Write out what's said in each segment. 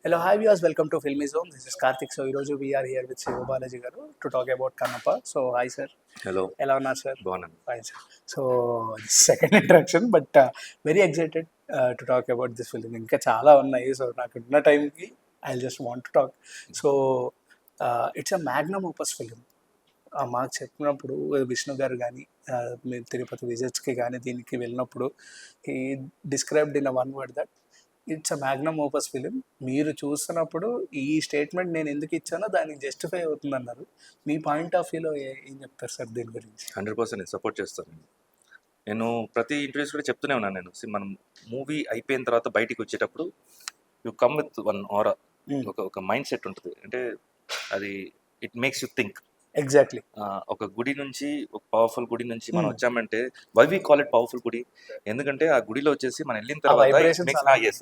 Hello, hi viewers. Welcome to Filmy Zone. This is Karthik. So, ఈరోజు we are here with Shivu Balaji garu to talk about Kannappa. So, hi sir. Hello ఎలా ఉన్నారు sir? బాగున్నాను. Fine sir. So, second introduction, but very excited to talk about this film. ఇంకా చాలా ఉన్నాయి. So, నాకు ఉన్న టైంకి I just want to talk. So, it's a Magnum opus film. మాకు చెప్పినప్పుడు విష్ణు గారు కానీ మేము తిరుపతి విజిట్స్కి కానీ దీనికి వెళ్ళినప్పుడు ఈ described in one word that it's a Magnum opus film. మీరు చూస్తున్నప్పుడు ఈ స్టేట్మెంట్ నేను ఎందుకు ఇచ్చానో దానికి జస్టిఫై అవుతుంది అన్నారు. మీ పాయింట్ ఆఫ్ వ్యూలో ఏం చెప్తారు సార్ దీని గురించి? 100% నేను సపోర్ట్ చేస్తాను. నేను ప్రతి ఇంటర్వ్యూస్ కూడా చెప్తూనే ఉన్నాను. నేను మనం మూవీ అయిపోయిన తర్వాత బయటికి వచ్చేటప్పుడు you come with one aura, ఒక మైండ్ సెట్ ఉంటుంది. అంటే అది it makes you think. Exactly. ఒక గుడి నుంచి, ఒక పవర్ఫుల్ గుడి నుంచి మనం వచ్చామంటే why we call it powerful గుడి, ఎందుకంటే ఆ గుడిలో వచ్చేసి మనం వెళ్ళిన తర్వాత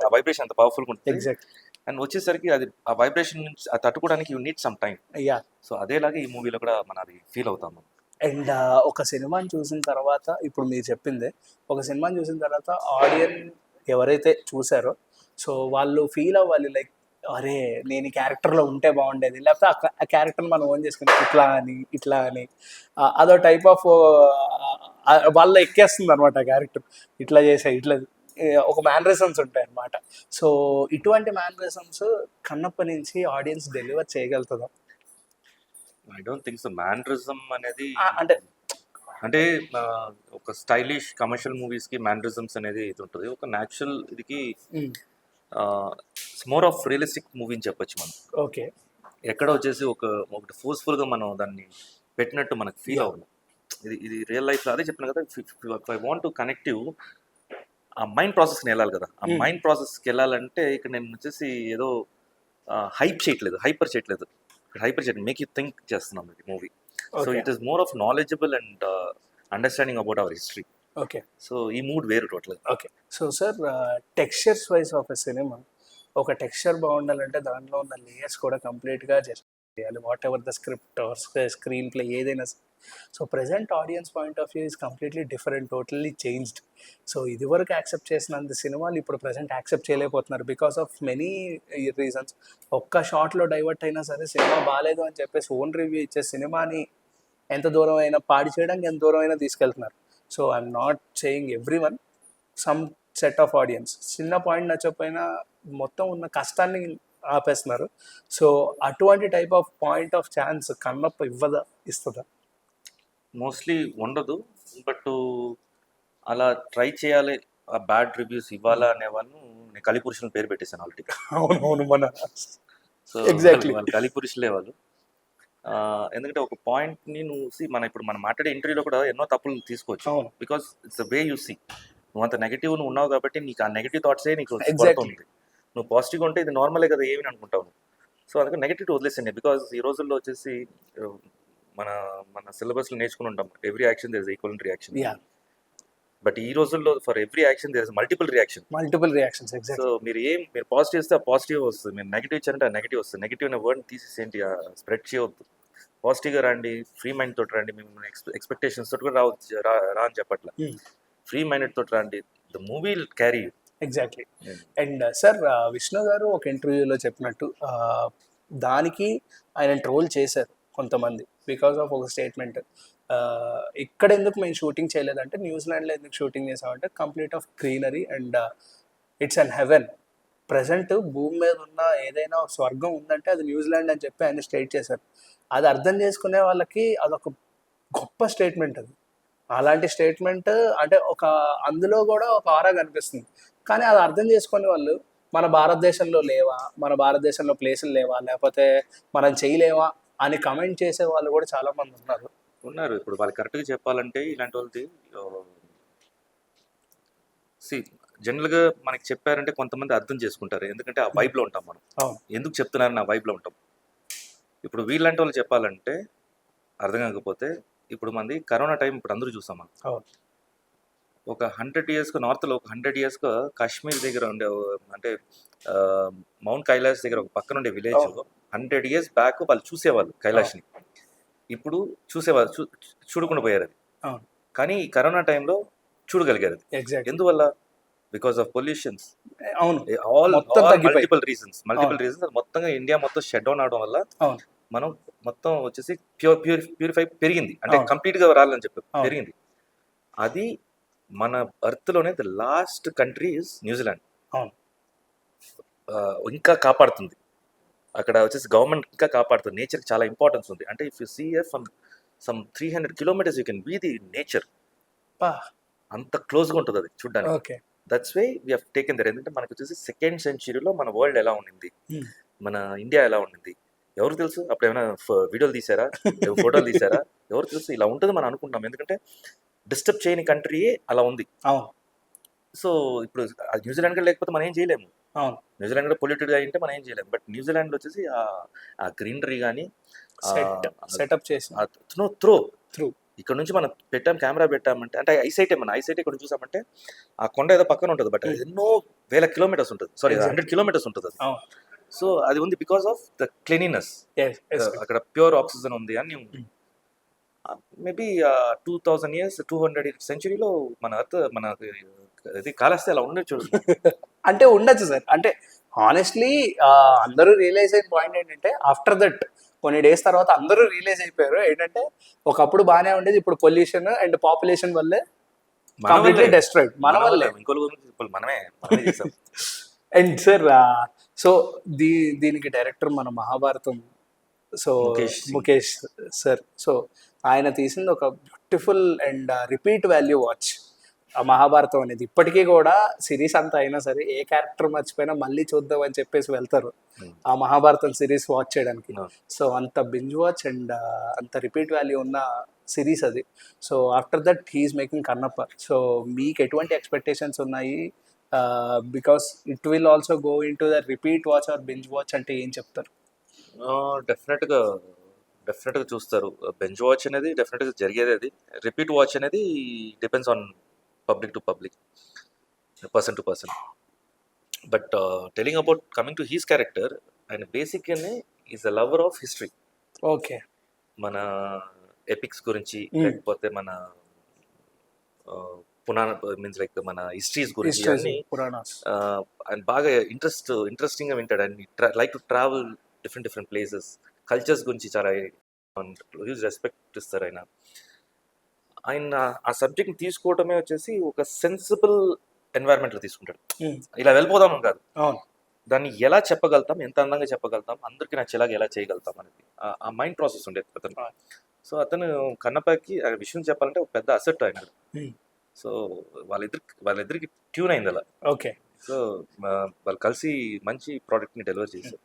ఆ వైబ్రేషన్ అంత పవర్ఫుల్గా ఉంటుంది. ఎగ్జాక్ట్లీ. అండ్ వచ్చేసరికి అది ఆ వైబ్రేషన్ నుంచి అది తట్టుకోవడానికి you need some time. So అదేలాగా ఈ మూవీలో కూడా మనం అది ఫీల్ అవుతాము. అండ్ ఒక సినిమాని చూసిన తర్వాత, ఇప్పుడు మీరు చెప్పిందే, ఒక సినిమాని చూసిన తర్వాత ఆడియన్స్ ఎవరైతే చూసారో సో వాళ్ళు ఫీల్ అవ్వాలి లైక్ అరే నేను ఈ క్యారెక్టర్లో ఉంటే బాగుండేది, లేకపోతే ఆ క్యారెక్టర్ని మనం ఓన్ చేసుకుని ఇట్లా అని అదో టైప్ ఆఫ్ వాళ్ళ ఎక్కేస్తుంది అనమాట ఆ క్యారెక్టర్. ఇట్లా చేసే ఇట్లా ఒక మ్యానరిజమ్స్ ఉంటాయి అన్నమాట. సో ఇటువంటి మ్యానరిజమ్స్ కన్నప్ప నుంచి ఆడియన్స్ డెలివర్ చేయగలుగుతుందా? I don't think so. Mannerism అనేది అంటే ఒక స్టైలిష్ కమర్షియల్ మూవీస్కి మ్యానరిజమ్స్ అనేది ఇది ఉంటుంది. ఒక న్యాచురల్ ఇదికి మోర్ ఆఫ్ రియలిస్టిక్ మూవీ అని చెప్పొచ్చు మనం. ఓకే. ఎక్కడ వచ్చేసి ఒకటి ఫోర్స్ఫుల్గా మనం దాన్ని పెట్టినట్టు మనకు ఫీల్ అవ్వాలి. ఇది రియల్ లైఫ్లో అదే చెప్పిన కదా, ఐ వాంట్ టు కనెక్టివ్ ఆ మైండ్ ప్రాసెస్కి వెళ్ళాలి కదా. ఆ మైండ్ ప్రాసెస్కి వెళ్ళాలంటే ఇక్కడ నేను వచ్చేసి ఏదో హైపర్ చేయట్లేదు, మేక్ యూ థింక్ చేస్తున్నాం ఇది movie. So it is more of knowledgeable and understanding about our history. Okay. So ఈ మూడ్ వేరు total. Okay. So sir, textures wise of a సినిమా, ఒక టెక్స్చర్ బాగుండాలంటే దాంట్లో ఉన్న లేయర్స్ కూడా కంప్లీట్గా చేయాలి. Whatever the script or screenplay ఏదైనా. So present audience point of view is completely different, totally changed. So ఇదివరకు యాక్సెప్ట్ చేసినంత సినిమాలు ఇప్పుడు ప్రజెంట్ యాక్సెప్ట్ చేయలేకపోతున్నారు బికాస్ ఆఫ్ మెనీ రీజన్స్. ఒక్క షాట్లో డైవర్ట్ అయినా సరే సినిమా బాగాలేదు అని చెప్పేసి ఓన్ రివ్యూ ఇచ్చే సినిమాని ఎంత దూరం అయినా పాడి చేయడానికి ఎంత దూరం అయినా తీసుకెళ్తున్నారు. So I'm not saying every one, some set of audience చిన్న పాయింట్ నచ్చకపోయినా మొత్తం ఉన్న కష్టాన్ని ఆపేస్తున్నారు. సో అటువంటి type of point of chance Kannappa ఇస్తుందా? మోస్ట్లీ ఉండదు. బట్ అలా ట్రై చేయాలి, ఆ బ్యాడ్ రివ్యూస్ ఇవ్వాలా అనేవాళ్ళు నేను కలిపురుషులను పేరు పెట్టేశాను ఆల్రెడీ. అవునవును, మన సో ఎగ్జాక్ట్లీ వాళ్ళు కలిపురుషులే వాళ్ళు. ఎందుకంటే ఒక పాయింట్ని ఇప్పుడు మనం మాట్లాడే ఇంటర్వ్యూలో కూడా ఎన్నో తప్పులు తీసుకోవచ్చు. Because it's the way you see. నువ్వు అంత నెగిటివ్ ఉన్నావు కాబట్టి నీకు ఆ నెగిటివ్ థాట్సే నీకు ఉంది. నువ్వు పాజిటివ్గా ఉంటే ఇది నార్మలే కదా ఏమి అనుకుంటావు. సో అందుకే నెగిటివ్ వదిలేసండి. బికాజ్ ఈ రోజుల్లో వచ్చేసి మన సిలబస్లో నేర్చుకుని ఉంటాం, every action there is equal reaction. But ఈ రోజుల్లో for every action there is multiple reactions. So మీరు పాజిటివ్ ఇస్తే ఆ పాజిటివ్ వస్తుంది, మీరు నెగిటివ్ ఇచ్చారంటే ఆ నెగిటివ్ వస్తుంది. నెగిటివ్ అనే వర్డ్ తీసేసేంటి, స్ప్రెడ్ చేయవద్దు. పాజిటివ్గా రండి, ఫ్రీ మైండ్ తోటి రండి. మేము ఎక్స్పెక్టేషన్స్ తోటి కూడా రా అని చెప్పట్లా. ఫ్రీ మైండెడ్ తోటి రండి, the movie will carry you. Exactly. And sir, Vishnu గారు ఒక ఇంటర్వ్యూలో చెప్పినట్టు దానికి ఆయన ట్రోల్ చేశారు కొంతమంది బికాస్ ఆఫ్ ఒక స్టేట్మెంట్. ఇక్కడ ఎందుకు మేము షూటింగ్ చేయలేదంటే, న్యూజిలాండ్లో ఎందుకు షూటింగ్ చేసామంటే complete of greenery and it's an heaven. Present భూమి మీద ఉన్న ఏదైనా స్వర్గం ఉందంటే అది న్యూజిలాండ్ అని చెప్పి ఆయన స్టేట్ చేశారు. అది అర్థం చేసుకునే వాళ్ళకి అదొక గొప్ప స్టేట్మెంట్. అది అలాంటి స్టేట్మెంట్ అంటే అందులో కూడా ఒక ఆరా కనిపిస్తుంది. కానీ అది అర్థం చేసుకునే వాళ్ళు మన భారతదేశంలో లేవా, మన భారతదేశంలో ప్లేసులు లేవా, లేకపోతే మనం చేయలేవా అని కమెంట్ చేసే వాళ్ళు కూడా చాలా మంది ఉన్నారు. ఇప్పుడు వాళ్ళు కరెక్ట్గా చెప్పాలంటే ఇలాంటి వాళ్ళది జనరల్గా మనకి చెప్పారంటే కొంతమంది అర్థం చేసుకుంటారు, ఎందుకంటే ఆ వైబ్లో ఉంటాం మనం. ఎందుకు చెప్తున్నారు నా వైబ్లో ఉంటాం. ఇప్పుడు వీళ్ళంటి వాళ్ళు చెప్పాలంటే అర్థం కాకపోతే, ఇప్పుడు మంది కరోనా టైం ఇప్పుడు అందరూ చూసాం మనం. ఒక 100 years నార్త్లో, ఒక 100 years కాశ్మీర్ దగ్గర ఉండే, అంటే మౌంట్ కైలాష్ దగ్గర ఒక పక్కన ఉండే విలేజ్ 100 years బ్యాక్ వాళ్ళు చూసేవాళ్ళు కైలాష్ని. ఇప్పుడు చూసేవాళ్ళు చూడకుండా పోయారు అది. కానీ ఈ కరోనా టైంలో చూడగలిగారు. ఎగ్జాక్ట్. ఎందువల్ల? బికాస్ ఆఫ్ పొల్యూషన్స్, అవును, ఆల్ మొత్తం తగ్గిపోయి. మల్టిపుల్ రీజన్స్ మొత్తంగా ఇండియా మొత్తం షట్ డౌన్ అవడం వల్ల అవును. మనం మొత్తం వచ్చేసి ప్యూరిఫై పెరిగింది, అంటే అవును. కంప్లీట్ గా రాలని చెప్పి అవును. పెరిగింది. అది మన ఎర్త్ లోనే the last country is New Zealand. అవును. ఇంకా కాపాడుతుంది అక్కడ వచ్చేసి గవర్నమెంట్, ఇంకా కాపాడుతుంది. నేచర్ చాలా ఇంపార్టెన్స్ ఉంది. అంటే if you see from some 300 kilometers you can be the nature. పా. అంత క్లోజ్గా ఉంటుంది అది చూడడానికి. Okay. That's way we have taken there. ఎందుకంటే మనకు వచ్చేసి 2nd centuryలో మన వరల్డ్ ఎలా ఉండింది, Hmm. మన ఇండియా ఎలా ఉండింది ఎవరు తెలుసు? అప్పుడు ఏమైనా వీడియోలు తీసారా, ఫోటోలు తీసారా? ఎవరు తెలుసు? ఇలా ఉంటుంది మనం అనుకుంటాం, ఎందుకంటే డిస్టర్బ్ చేయని కంట్రీయే అలా ఉంది. అవును. సో ఇప్పుడు న్యూజిలాండ్ కూడా లేకపోతే మనం ఏం చేయలేము. అవును. న్యూజిలాండ్ కూడా పొల్యూటెడ్ అయి ఉంటే మనం ఏం చేయలేము. బట్ న్యూజిలాండ్ వచ్చేసి ఆ గ్రీనరీ కానీ సెటప్ చేసి త్రో త్రూ. ఇక్కడ నుంచి మనం పెట్టాం, కెమెరా పెట్టామంటే, అంటే ఐసైట్ మన ఐసైట్ ఇక్కడ చూసామంటే ఆ కొండ ఏదో పక్కన ఉంటుంది, బట్ ఎన్నో వేల కిలోమీటర్స్ ఉంటుంది, సారీ 100 kilometers ఉంటుంది అది. అవును. సో అది ఉంది because of the cleanliness. Yes, yes. అక్కడ ప్యూర్ ఆక్సిజన్ ఉంది అని ఉంది. మేబీ 2000 years 200 centuryలో మన అర్త్ మన ఇది కాలస్తే అలా ఉండొచ్చు. అంటే ఉండొచ్చు సార్. అంటే హానెస్ట్లీ అందరూ రియలైజ్ అయిన పాయింట్ ఏంటంటే ఆఫ్టర్ దట్ కొన్ని డేస్ తర్వాత అందరూ రియలైజ్ అయిపోయారు ఏంటంటే ఒకప్పుడు బాగానే ఉండేది, ఇప్పుడు పొల్యూషన్ అండ్ పాపులేషన్ వల్లే కంప్లీట్లీ డెస్ట్రాయిడ్. మన వల్లే. ఇంకోళ్ళ గురించి ఇప్పుడు మనమే చేసాం. అండ్ సార్ సో దీనికి డైరెక్టర్ మన Mahabharatam so Mukesh sir. So ఆయన తీసింది ఒక beautiful and repeat value watch ఆ మహాభారతం అనేది. ఇప్పటికీ కూడా సిరీస్ అంతా అయినా సరే ఏ క్యారెక్టర్ మర్చిపోయినా మళ్ళీ చూద్దాం అని చెప్పేసి వెళ్తారు ఆ మహాభారతం సిరీస్ వాచ్ చేయడానికి. సో అంత బింజ్ వాచ్ అండ్ అంత రిపీట్ వాల్యూ ఉన్న సిరీస్ అది. So after that he's making Kannappa. So మీకు ఎటువంటి ఎక్స్పెక్టేషన్స్ ఉన్నాయి? Because it will also go into the repeat watch or binge watch అంటే ఏం చెప్తారు? డెఫినెట్గా చూస్తారు. బెంచ్ వాచ్ అనేది డెఫినెట్గా జరిగేది. అది రిపీట్ వాచ్ అనేది depends on public to public, person to person. But telling about coming to his character, ఆయన బేసిక్గానే is a lover of history. Okay. మన ఎపిక్స్ గురించి, లేకపోతే మన పురాణ మీన్స్ లైక్ మన హిస్టరీస్ గురించి అన్ని ఆయన బాగా ఇంట్రెస్టింగ్గా వింటాడు. And like to travel different places, cultures గురించి చాలా హ్యూజ్ రెస్పెక్ట్ ఇస్తారు ఆయన. ఆ సబ్జెక్ట్ని తీసుకోవటమే వచ్చేసి ఒక సెన్సిబుల్ ఎన్వైరన్మెంట్లో తీసుకుంటాడు. ఇలా వెళ్ళిపోదాం కాదు, దాన్ని ఎలా చెప్పగలుగుతాం, ఎంత అందంగా చెప్పగలుగుతాం, అందరికీ నచ్చేలాగా ఎలా చేయగలుగుతాం అనేది ఆ మైండ్ ప్రాసెస్ ఉండేది అతను. సో అతను కన్నప్పకి ఆ విషయం చెప్పాలంటే ఒక పెద్ద అసెట్ ఆయన. సో వాళ్ళిద్దరికి ట్యూన్ అయింది అలా. ఓకే. సో వాళ్ళు కలిసి మంచి ప్రోడక్ట్ని డెలివర్ చేశారు.